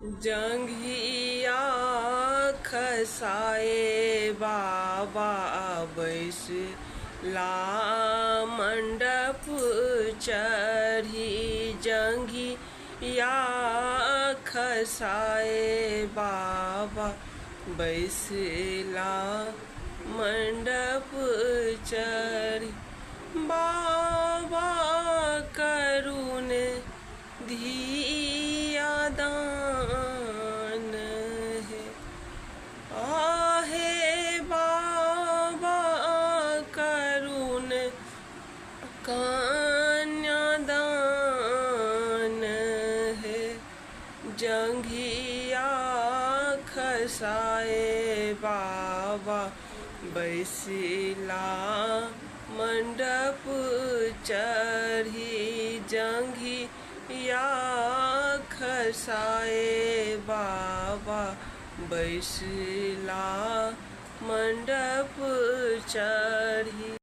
जंघिया खसाए बाबा बैसला मंडप चढ़ी। जंघिया खसाए बाबा बैसला मंडप चढ़ी। बाबा करुण धिया दान है। आहे बाबा करुण कन्यादान है। जंघिया खसाए बाबा बैसला मंडप चढ़ी। जंघिया खसाए बाबा बैसला मंडप चढ़ी।